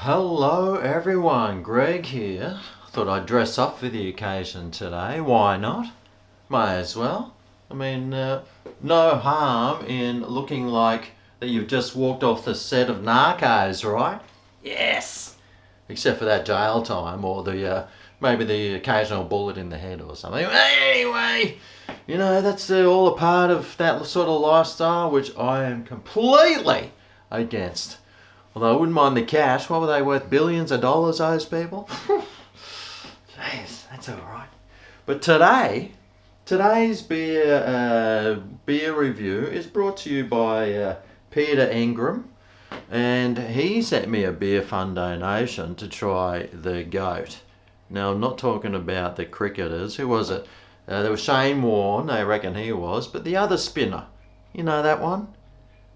Hello everyone, Greg here. Thought I'd dress up for the occasion today. Why not? May as well. No harm in looking like that you've just walked off the set of Narcos, right? Yes! Except for that jail time or maybe the occasional bullet in the head or something. Anyway, that's all a part of that sort of lifestyle which I am completely against. Although I wouldn't mind the cash. What were they worth? Billions of dollars, those people? Jeez, that's all right. But today's beer review is brought to you by Peter Ingram. And he sent me a beer fund donation to try the goat. Now, I'm not talking about the cricketers. Who was it? There was Shane Warne, I reckon he was. But the other spinner, you know that one?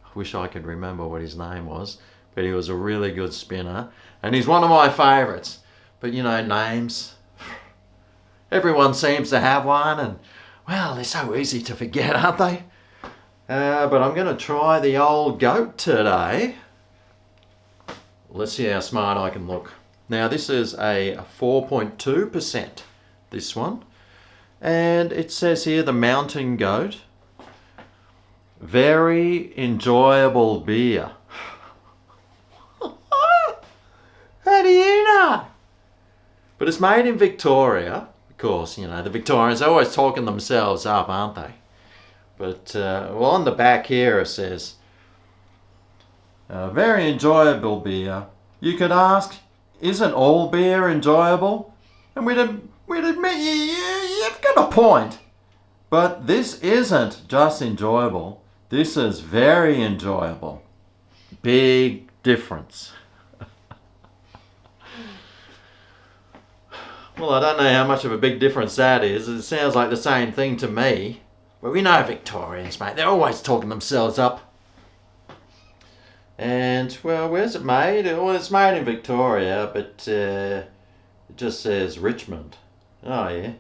I wish I could remember what his name was. But he was a really good spinner. And he's one of my favourites. But names. Everyone seems to have one. And, well, they're so easy to forget, aren't they? But I'm going to try the old goat today. Let's see how smart I can look. Now, this is a 4.2%, this one. And it says here, the Mountain Goat. Very enjoyable beer. How do you know? But it's made in Victoria. Of course, the Victorians are always talking themselves up, aren't they? But, on the back here it says, very enjoyable beer. You could ask, isn't all beer enjoyable? And we'd admit you've got a point. But this isn't just enjoyable. This is very enjoyable. Big difference. Well, I don't know how much of a big difference that is. It sounds like the same thing to me. But we know Victorians, mate. They're always talking themselves up. And, well, where's it made? Well, it's made in Victoria, but it just says Richmond. Oh, yeah.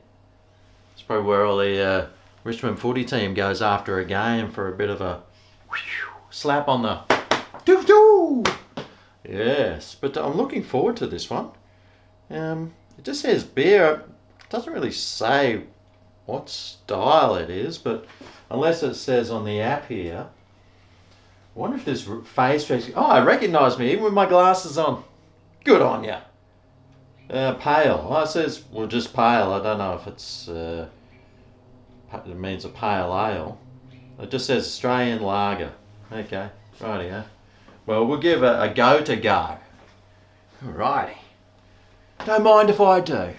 It's probably where all the Richmond footy team goes after a game for a bit of a slap on the doo-doo. Yes, but I'm looking forward to this one. It just says beer. It doesn't really say what style it is, but unless it says on the app here. I wonder if this face tracing. Oh, I recognise me even with my glasses on. Good on ya. Pale. Oh, it says, well, just pale. I don't know if it means a pale ale. It just says Australian lager. Okay, rightio. Well, we'll give a goat a go. Alrighty. Don't mind if I do.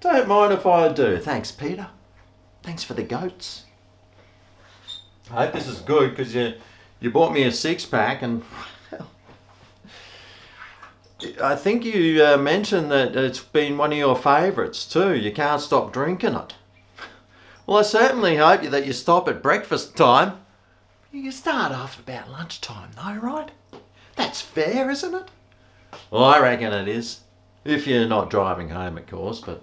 Don't mind if I do. Thanks, Peter. Thanks for the goats. I hope this is good because you bought me a 6-pack and I think you mentioned that it's been one of your favourites too. You can't stop drinking it. Well, I certainly hope that you stop at breakfast time. You can start off about lunchtime though, right? That's fair, isn't it? Well, I reckon it is. If you're not driving home, of course, but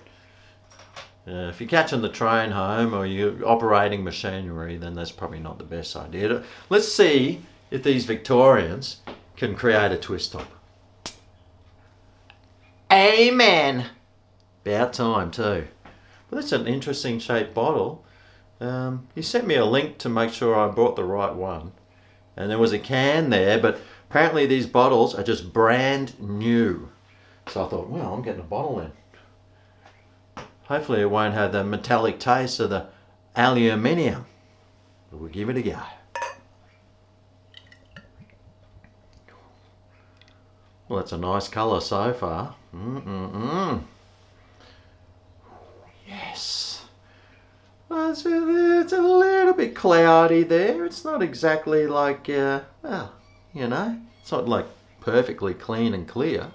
if you're catching the train home or you're operating machinery, then that's probably not the best idea. Let's see if these Victorians can create a twist top. Amen. About time too. Well, that's an interesting shaped bottle. He sent me a link to make sure I bought the right one. And there was a can there, but apparently these bottles are just brand new. So I thought, well, I'm getting a bottle in. Hopefully it won't have the metallic taste of the aluminium. But we'll give it a go. Well, that's a nice colour so far. Yes. Well, it's a little bit cloudy there. It's not exactly like, it's not like perfectly clean and clear.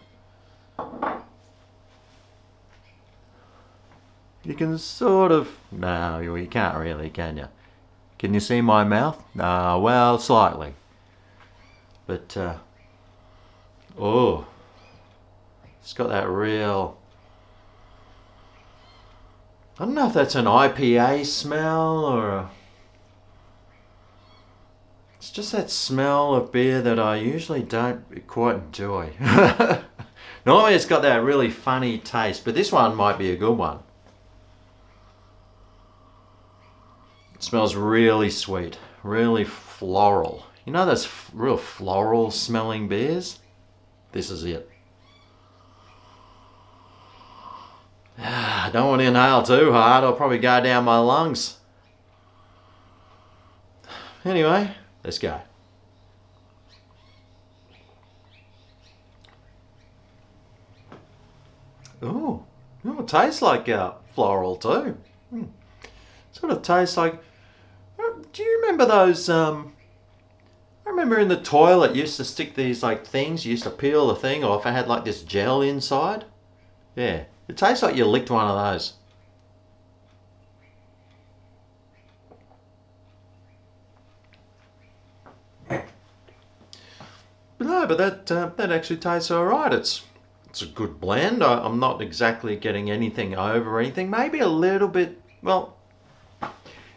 You can sort of... No, you can't really, can you? Can you see my mouth? No, well, slightly. But, it's got that real... I don't know if that's an IPA smell or a It's just that smell of beer that I usually don't quite enjoy. Normally it's got that really funny taste, but this one might be a good one. It smells really sweet, really floral. You know those real floral smelling beers? This is it. I don't want to inhale too hard, I'll probably go down my lungs. Anyway, let's go. Ooh, it tastes like floral too. Sort of tastes like. Do you remember those? I remember in the toilet used to stick these like things. You used to peel the thing off. It had like this gel inside. Yeah, it tastes like you licked one of those. But no, but that actually tastes all right. It's a good blend. I'm not exactly getting anything over anything. Maybe a little bit. Well,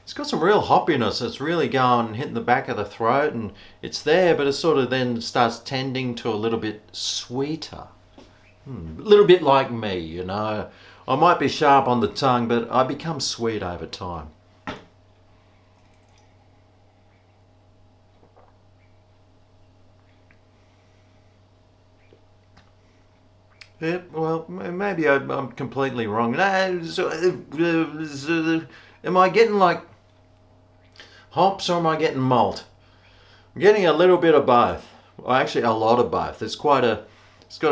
it's got some real hoppiness. It's really going hitting the back of the throat, and it's there, but it sort of then starts tending to a little bit sweeter. A little bit like me, you know. I might be sharp on the tongue, but I become sweet over time. Yeah, well, maybe I'm completely wrong. No, am I getting like hops or am I getting malt? I'm getting a little bit of both. Well, actually, a lot of both. It's got a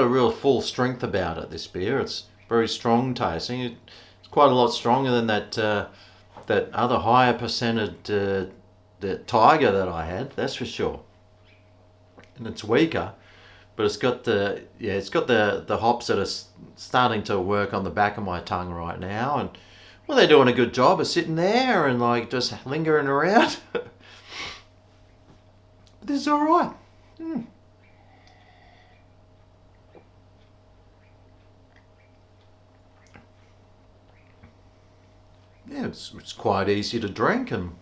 real full strength about it. This beer, it's very strong tasting. It's quite a lot stronger than that other higher percentage the Tiger that I had. That's for sure. And it's weaker. But it's got the hops that are starting to work on the back of my tongue right now, and well, they're doing a good job of sitting there and like just lingering around. This is all right. Yeah, it's quite easy to drink, and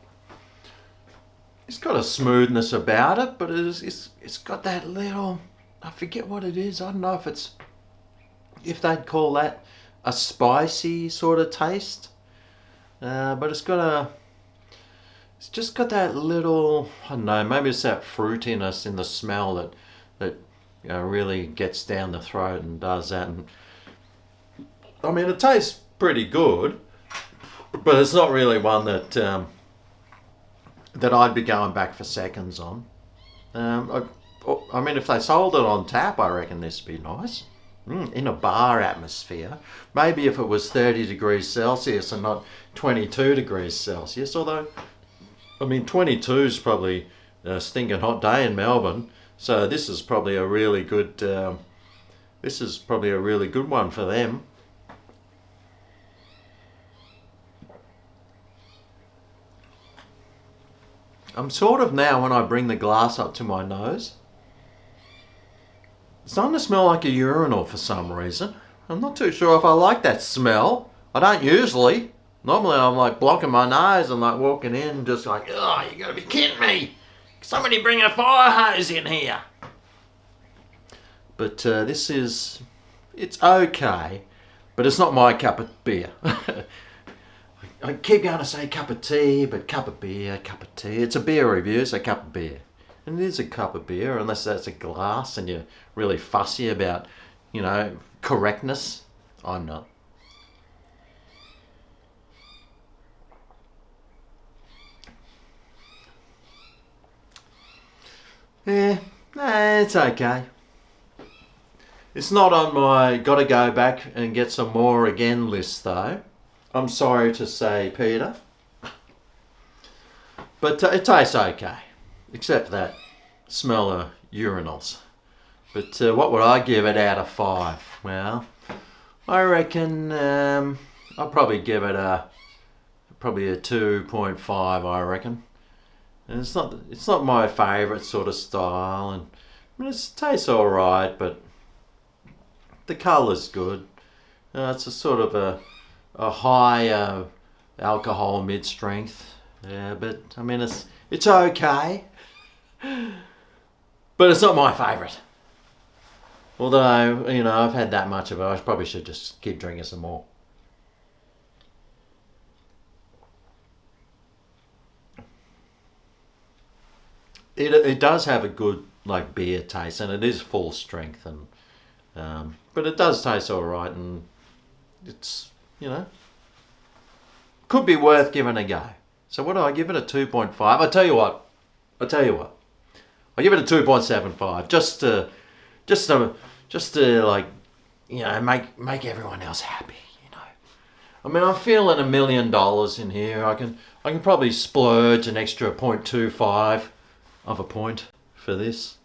it's got a smoothness about it, but it's got that little. I forget what it is. I don't know if they'd call that a spicy sort of taste, but it's just got that little. I don't know. Maybe it's that fruitiness in the smell that really gets down the throat and does that. And I mean, it tastes pretty good, but it's not really one that I'd be going back for seconds on. I mean, if they sold it on tap, I reckon this would be nice. In a bar atmosphere. Maybe if it was 30 degrees Celsius and not 22 degrees Celsius. Although, I mean, 22 is probably a stinking hot day in Melbourne. So this is probably a really good. This is probably a really good one for them. I'm sort of now, when I bring the glass up to my nose, it's starting to smell like a urinal for some reason. I'm not too sure if I like that smell. I don't usually. Normally I'm like blocking my nose and like walking in just like, oh, you gotta be kidding me. Somebody bring a fire hose in here. But it's okay, but it's not my cup of beer. I keep going to say cup of tea, but cup of beer, cup of tea. It's a beer review, it's a cup of beer. And it is a cup of beer, unless that's a glass and you're really fussy about, correctness. I'm not. Yeah, nah, it's okay. It's not on my gotta go back and get some more again list though. I'm sorry to say, Peter. But it tastes okay. Except that smell of urinals. But what would I give it out of 5? Well, I reckon I'll probably give it a 2.5. I reckon. And it's not my favourite sort of style, and I mean, it tastes all right, but the colour's good. It's a sort of a high alcohol mid strength. Yeah, but I mean it's okay. But it's not my favourite. Although, you know, I've had that much of it, I probably should just keep drinking some more. It does have a good like beer taste, and it is full strength, and but it does taste all right, and it's, you know, could be worth giving a go. So what do I give it? A 2.5. I tell you what. I give it a 2.75 just to like, you know, make everyone else happy, you know. I mean, I'm feeling $1 million in here. I can probably splurge an extra 0.25 of a point for this.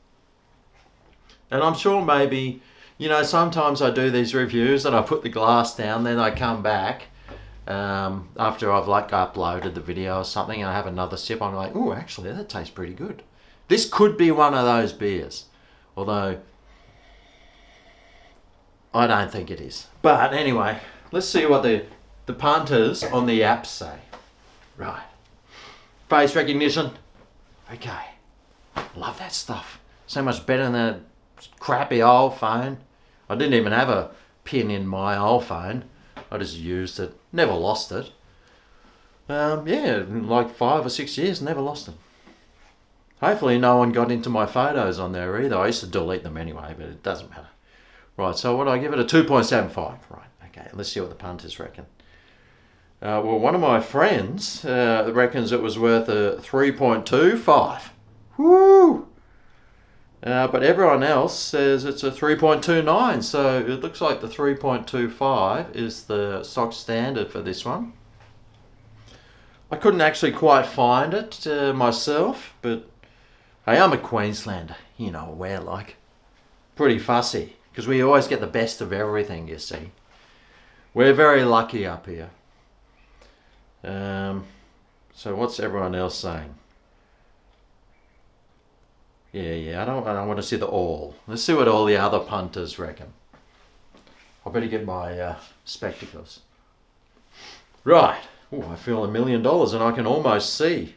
And I'm sure maybe, you know, sometimes I do these reviews and I put the glass down, then I come back after I've like uploaded the video or something, and I have another sip. I'm like, oh, actually, that tastes pretty good. This could be one of those beers, although I don't think it is. But anyway, let's see what the punters on the app say. Right. Face recognition. Okay. Love that stuff. So much better than that crappy old phone. I didn't even have a pin in my old phone. I just used it. Never lost it. Yeah, like 5 or 6 years, never lost it. Hopefully no one got into my photos on there either. I used to delete them anyway, but it doesn't matter. Right, so what do I give it? A 2.75. Right, okay, let's see what the punters reckon. Well, one of my friends reckons it was worth a 3.25. Woo! But everyone else says it's a 3.29, so it looks like the 3.25 is the stock standard for this one. I couldn't actually quite find it myself, but hey, I'm a Queenslander, you know, we're like pretty fussy, because we always get the best of everything, you see. We're very lucky up here. So what's everyone else saying? Yeah, I don't want to see the all. Let's see what all the other punters reckon. I better get my spectacles. Right. Oh, I feel $1 million and I can almost see.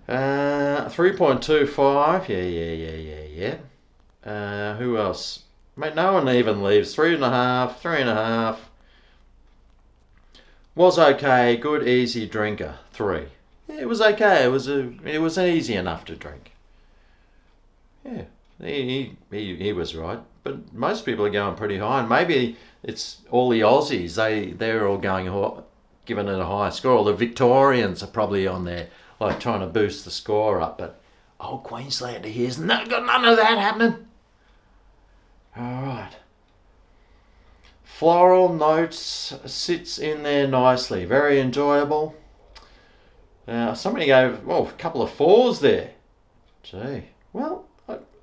3.25. Yeah. Who else? Mate, no one even leaves. 3.5. 3.5. Was okay. Good, easy drinker. 3. Yeah, it was okay. It was easy enough to drink. Yeah, he was right. But most people are going pretty high, and maybe it's all the Aussies. They're all going giving it a high score. All the Victorians are probably on there, like trying to boost the score up. But old Queenslander here's got none of that happening. All right. Floral notes sits in there nicely. Very enjoyable. Somebody gave, well, a couple of 4s there. Gee. Well,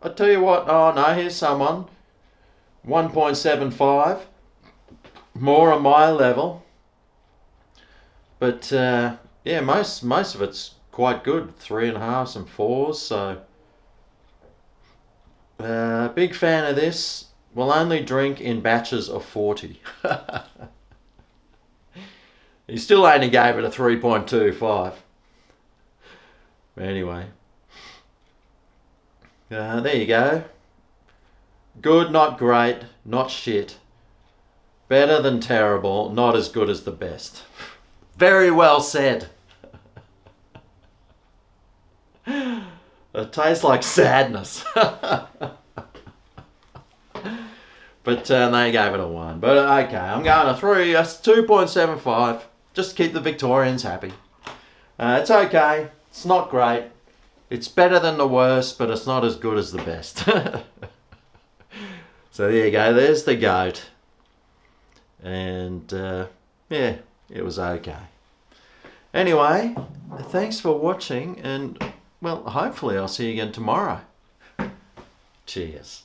I tell you what. Oh, no, here's someone. 1.75. More on my level. But, yeah, most of it's quite good. 3.5, some 4s. So, big fan of this. Will only drink in batches of 40. He still only gave it a 3.25. Anyway, there you go. Good, not great, not shit. Better than terrible, not as good as the best. Very well said. It tastes like sadness. But they gave it a 1. But okay, I'm going a 3. That's 2.75. Just to keep the Victorians happy. It's okay. It's not great. It's better than the worst, but it's not as good as the best. So there you go. There's the goat. And yeah, it was okay. Anyway, thanks for watching, and well, hopefully I'll see you again tomorrow. Cheers.